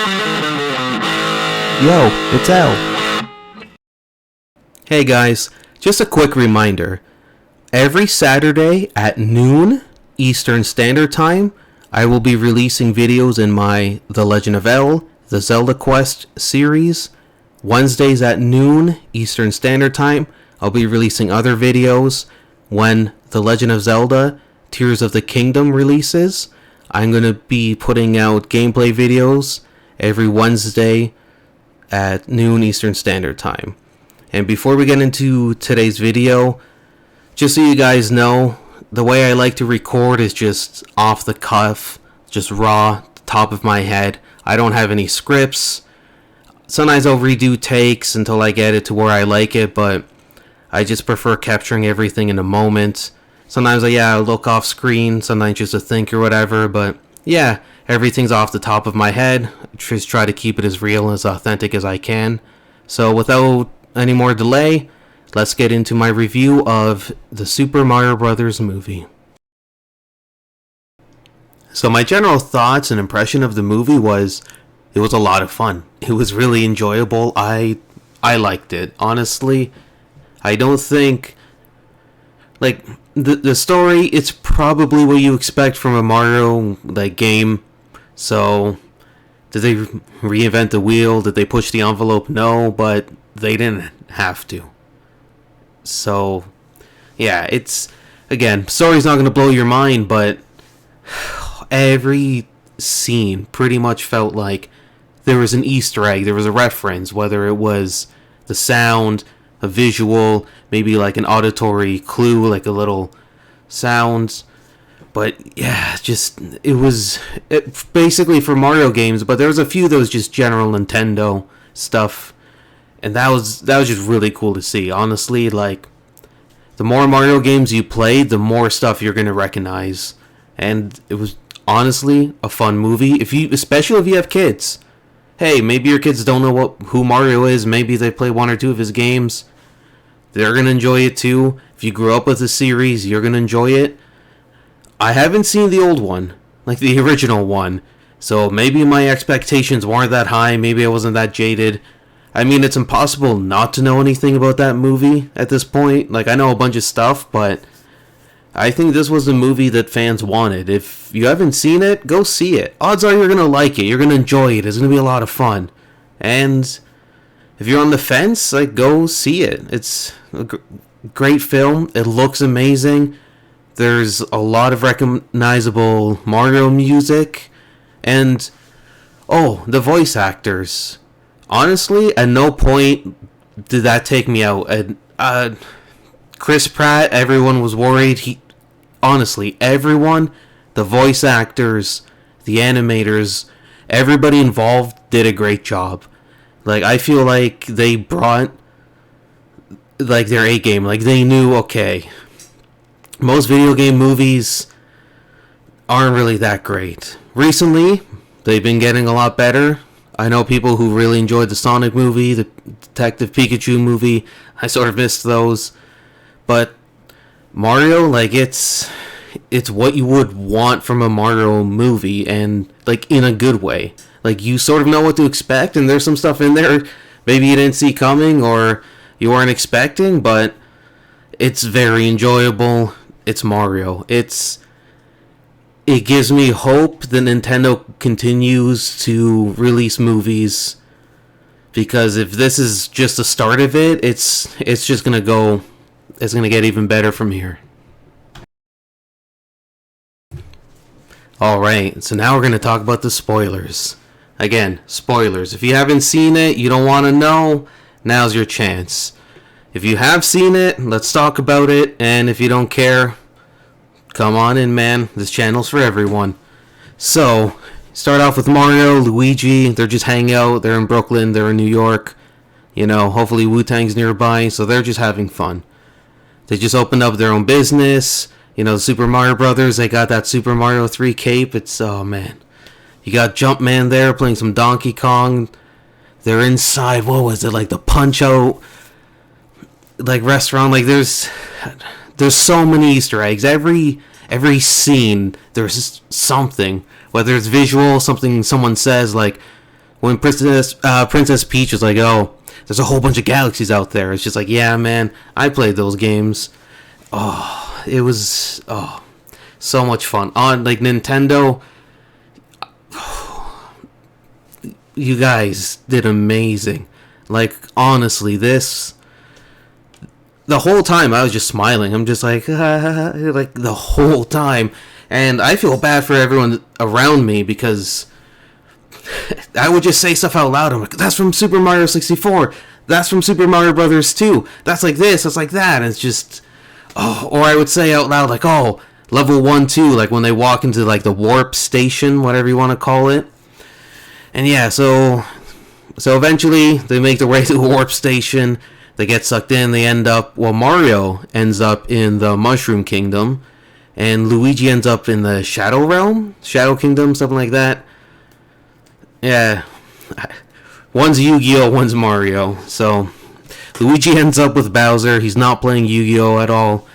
Yo, it's L. Hey guys, just a quick reminder. Every Saturday at noon Eastern Standard Time, I will be releasing videos in my The Legend of L, the Zelda Quest series. Wednesdays at noon Eastern Standard Time, I'll be releasing other videos. When The Legend of Zelda Tears of the Kingdom releases, I'm going to be putting out gameplay videos every Wednesday at noon Eastern Standard Time. And before we get into today's video, just so you guys know, the way I like to record is just off the cuff, just raw, top of my head. I don't have any scripts. Sometimes I'll redo takes until I get it to where I like it, but I just prefer capturing everything in a moment. Sometimes I look off screen, sometimes just a think or whatever, but yeah, everything's off the top of my head. I just try to keep it as real and as authentic as I can. So without any more delay, let's get into my review of the Super Mario Bros. Movie. So my general thoughts and impression of the movie was, it was a lot of fun. It was really enjoyable. I liked it. Honestly, I don't think, like, the story, it's probably what you expect from a Mario, like, game. So, did they reinvent the wheel? Did they push the envelope? No, but they didn't have to. So, yeah, it's, again, story's not going to blow your mind, but every scene pretty much felt like there was an Easter egg, there was a reference, whether it was the sound, a visual, maybe like an auditory clue, like a little sound. But yeah, just it basically for Mario games, but there was a few that was just general Nintendo stuff, and that was just really cool to see. Honestly, like, the more Mario games you play, the more stuff you're gonna recognize, and it was honestly a fun movie. Especially if you have kids. Hey, maybe your kids don't know who Mario is. Maybe they play one or two of his games. They're going to enjoy it too. If you grew up with the series, you're going to enjoy it. I haven't seen the old one, like the original one. So maybe my expectations weren't that high. Maybe I wasn't that jaded. I mean, it's impossible not to know anything about that movie at this point. Like, I know a bunch of stuff, but I think this was the movie that fans wanted. If you haven't seen it, go see it. Odds are you're going to like it. You're going to enjoy it. It's going to be a lot of fun. And if you're on the fence, like, go see it. It's a great film. It looks amazing. There's a lot of recognizable Mario music. And, oh, the voice actors. Honestly, at no point did that take me out. Chris Pratt, everyone was worried. Honestly, everyone, the voice actors, the animators, everybody involved did a great job. Like, I feel like they brought, like, their A game. Like, they knew, okay, most video game movies aren't really that great. Recently, they've been getting a lot better. I know people who really enjoyed the Sonic movie, the Detective Pikachu movie. I sort of missed those. But Mario, like, it's what you would want from a Mario movie, and, like, in a good way. Like, you sort of know what to expect, and there's some stuff in there maybe you didn't see coming or you weren't expecting, but it's very enjoyable. It's Mario. It gives me hope that Nintendo continues to release movies, because if this is just the start of it, it's just gonna go. It's going to get even better from here. Alright, so now we're going to talk about the spoilers. Again, spoilers. If you haven't seen it, you don't want to know, now's your chance. If you have seen it, let's talk about it. And if you don't care, come on in, man. This channel's for everyone. So, start off with Mario, Luigi. They're just hanging out. They're in Brooklyn. They're in New York. You know, hopefully Wu-Tang's nearby. So they're just having fun. They just opened up their own business. You know, Super Mario Brothers, they got that Super Mario 3 cape. It's, oh man. You got Jumpman there playing some Donkey Kong. They're inside, what was it, like the Punch-Out, like, restaurant. Like, there's so many Easter eggs. Every scene, there's something. Whether it's visual, something someone says, like, when Princess Peach was like, "Oh, there's a whole bunch of galaxies out there," it's just like, yeah, man, I played those games. Oh, it was so much fun on like Nintendo. You guys did amazing. Like, honestly, the whole time I was just smiling. I'm just like, like the whole time. And I feel bad for everyone around me because I would just say stuff out loud. I'm like, that's from Super Mario 64. That's from Super Mario Brothers 2. That's like this. That's like that. And it's just, or I would say out loud, like, oh, level 1, 2, like when they walk into like the warp station, whatever you want to call it. And yeah, so eventually they make their way to the warp station. They get sucked in. They end up, Mario ends up in the Mushroom Kingdom, and Luigi ends up in the Shadow Realm, Shadow Kingdom, something like that. Yeah, one's Yu-Gi-Oh, one's Mario. So Luigi ends up with Bowser. He's not playing Yu-Gi-Oh at all,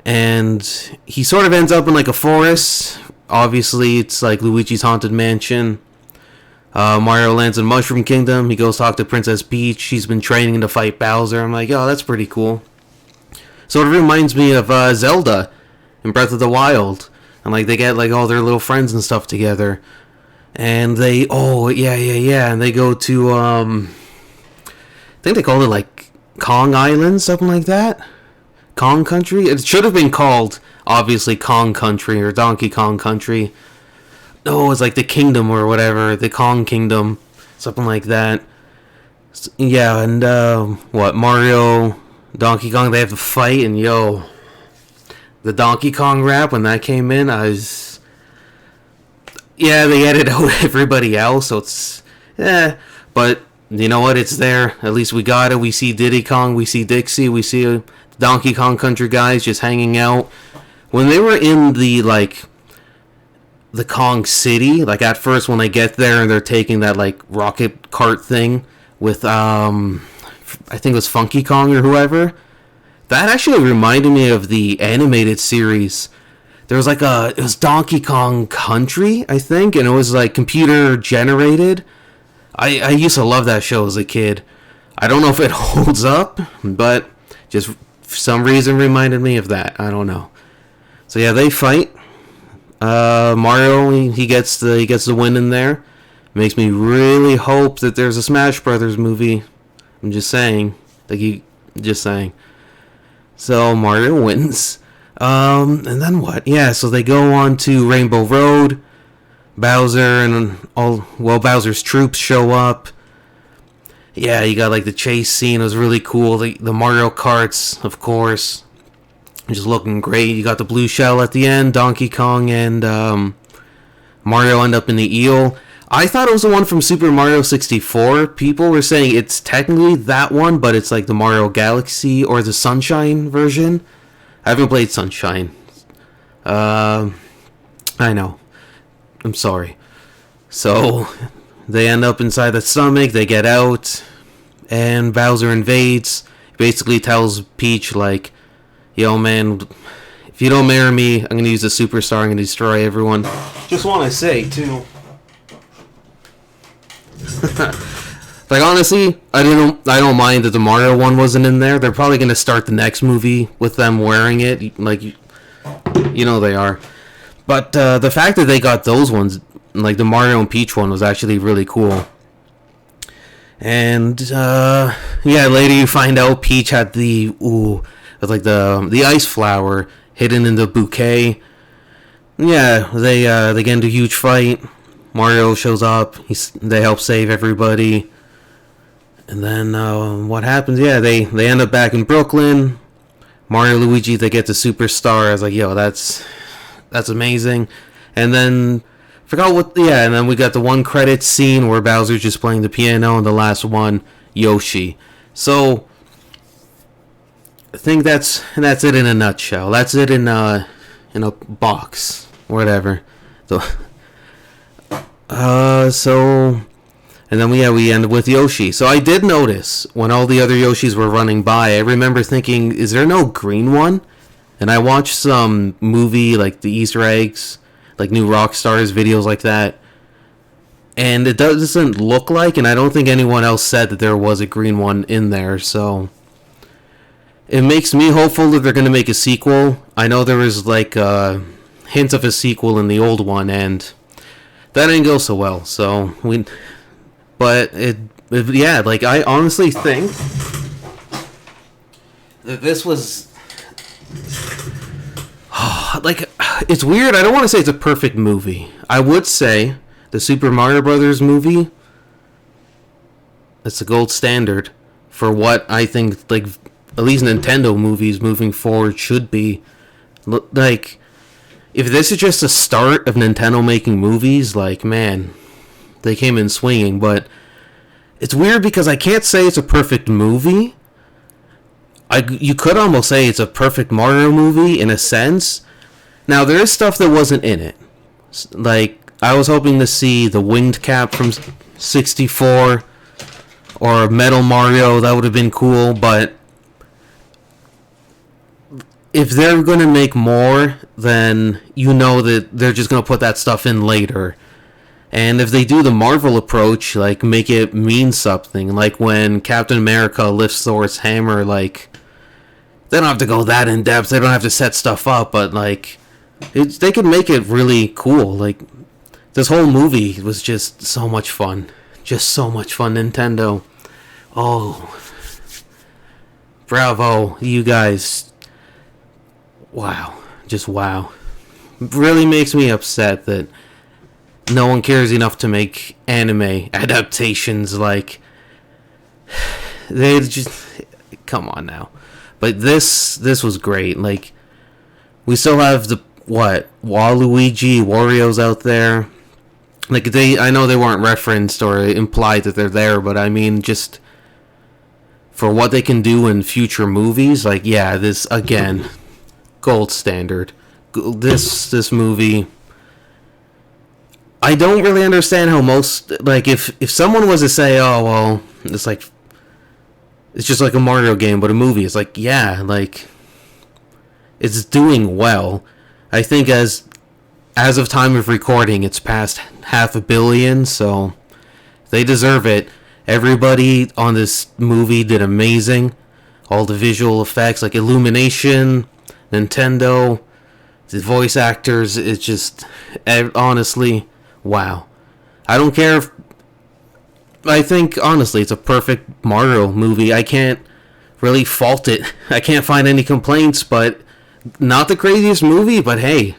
and he sort of ends up in like a forest. Obviously, it's like Luigi's Haunted Mansion. Mario lands in Mushroom Kingdom. He goes talk to Princess Peach. She's been training to fight Bowser. I'm like, oh, that's pretty cool. So it reminds me of Zelda in Breath of the Wild. And like they get like all their little friends and stuff together. And they, and they go to, I think they called it like Kong Island, something like that. Kong Country? It should have been called, obviously, Kong Country or Donkey Kong Country. Oh, it's like the Kingdom or whatever, the Kong Kingdom, something like that. Yeah, and Mario, Donkey Kong, they have to fight, and the Donkey Kong rap, when that came in, they edited out everybody else, so it's, but you know what, it's there, at least we got it. We see Diddy Kong, we see Dixie, we see the Donkey Kong Country guys just hanging out. When they were in the Kong City, like at first when they get there and they're taking that like rocket cart thing with I think it was Funky Kong or whoever, that actually reminded me of the animated series. There was like it was Donkey Kong Country, I think, and it was like computer generated. I used to love that show as a kid. I don't know if it holds up, but just for some reason reminded me of that. I don't know. So yeah, they fight. Mario, he gets the win in there. Makes me really hope that there's a Smash Brothers movie. I'm just saying. Just saying. So Mario wins. And then what? Yeah, so they go on to Rainbow Road. Bowser and Bowser's troops show up. Yeah, you got like the chase scene. It was really cool. The Mario Karts, of course. Just looking great. You got the blue shell at the end. Donkey Kong and Mario end up in the eel. I thought it was the one from Super Mario 64. People were saying it's technically that one, but it's like the Mario Galaxy or the Sunshine version. I haven't played Sunshine. I know. I'm sorry. So they end up inside the stomach. They get out, and Bowser invades. He basically tells Peach like, yo, man, if you don't marry me, I'm going to use the superstar. I'm going to destroy everyone. Just want to say, too. Like, honestly, I don't mind that the Mario one wasn't in there. They're probably going to start the next movie with them wearing it. Like, you know they are. But the fact that they got those ones, like the Mario and Peach one, was actually really cool. And, later you find out Peach had the ice flower hidden in the bouquet. Yeah, they get into a huge fight. Mario shows up. They help save everybody. And then what happens? Yeah, they end up back in Brooklyn. Mario, Luigi, they get the superstar. I was like, yo, that's amazing. And then and then we got the one credit scene where Bowser's just playing the piano, and the last one, Yoshi. So I think that's it in a nutshell. That's it in a box, whatever. So and then we end with Yoshi. So I did notice when all the other Yoshis were running by, I remember thinking, is there no green one? And I watched some movie like the Easter eggs, like new Rockstars videos like that. And it doesn't look like, and I don't think anyone else said that there was a green one in there, so it makes me hopeful that they're going to make a sequel. I know there was like a hint of a sequel in the old one, and that didn't go so well. So yeah, like I honestly think that this was like, it's weird. I don't want to say it's a perfect movie. I would say the Super Mario Brothers movie, it's the gold standard for what I think, like, at least Nintendo movies moving forward should be. Like, if this is just the start of Nintendo making movies, like, man, they came in swinging. But it's weird because I can't say it's a perfect movie. You could almost say it's a perfect Mario movie in a sense. Now, there is stuff that wasn't in it. Like, I was hoping to see the winged cap from 64 or Metal Mario. That would have been cool, but if they're going to make more, then you know that they're just going to put that stuff in later. And if they do the Marvel approach, like, make it mean something, like when Captain America lifts Thor's hammer, like, they don't have to go that in depth, they don't have to set stuff up, but, like, they could make it really cool. Like, this whole movie was just so much fun. Just so much fun, Nintendo. Oh. Bravo, you guys. Wow. Just wow. Really makes me upset that no one cares enough to make anime adaptations. Like, they just... Come on now. But this was great. Like, we still have the... What? Waluigi, Wario's out there. Like, I know they weren't referenced or implied that they're there, but I mean, just for what they can do in future movies, like, yeah, this, again, gold standard. This movie, I don't really understand how most, like, if someone was to say, oh, well, it's like, it's just like a Mario game, but a movie, it's like, yeah, like, it's doing well. I think as of time of recording, it's past 500 million, so they deserve it. Everybody on this movie did amazing. All the visual effects, like Illumination, Nintendo, the voice actors, it's just, honestly, wow. I don't care if, I think, honestly, it's a perfect Mario movie. I can't really fault it. I can't find any complaints, but not the craziest movie, but hey,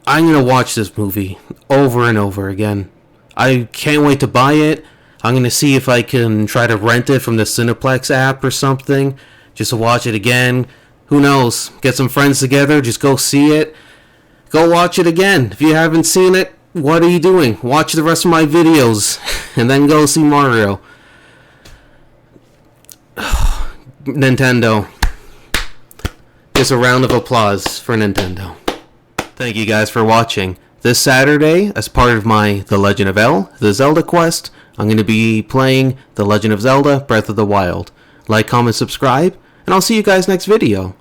I'm going to watch this movie over and over again. I can't wait to buy it. I'm going to see if I can try to rent it from the Cineplex app or something, just to watch it again. Who knows? Get some friends together, just go see it. Go watch it again. If you haven't seen it, what are you doing? Watch the rest of my videos, and then go see Mario. Nintendo. Just a round of applause for Nintendo. Thank you guys for watching. This Saturday, as part of my The Legend of The Zelda quest, I'm going to be playing The Legend of Zelda Breath of the Wild. Like, comment, subscribe, and I'll see you guys next video.